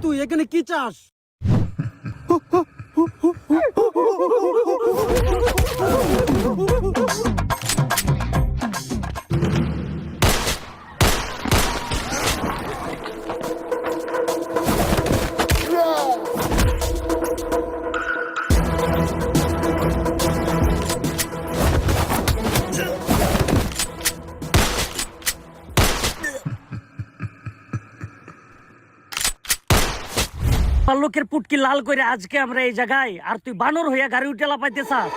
তুই এখানে কি চাস? লোকের পুটকি লাল করে আজকে আমরা এই জায়গায়, আর তুই বানর হইয়া গাড়ি উঠে লাপাইতে চাস?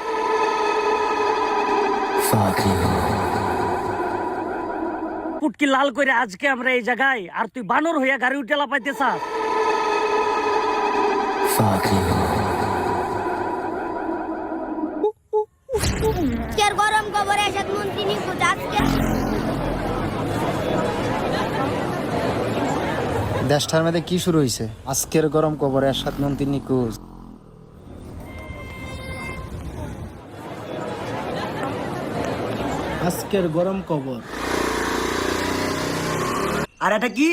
পুটকি লাল করে আজকে আমরা এই জায়গায়, আর তুই বানর হইয়া গাড়ি উঠে লাপাইতে চাস? আজকের গরম খবর এরশাদ মন্ত্রী নিখোঁজ। দেশটার মধ্যে কি শুরু হয়েছে? আজকের গরম খবর এরশাদ মন্ত্রী নিখোঁজ। আজকের গরম খবর। আর এটা কি?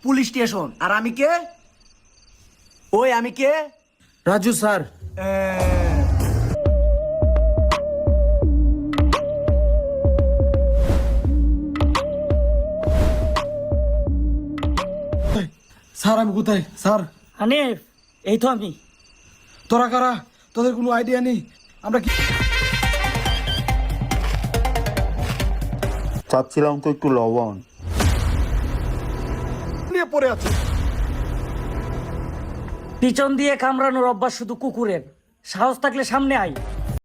Police station. আর আমি কে? ওই আমি কে? রাজু স্যার। স্যার আমি কোথায় স্যার? হানিফ, এই তো আমি। তোরা কারা? তোদের কোনো আইডিয়া নেই আমরা কি? চাচ্ছিলাম তো একটু লবণ। নিয়ে পড়ে আছে। পিছন দিয়ে কামড়ানোর অভ্যাস শুধু কুকুরের। সাহস থাকলে সামনে আয়।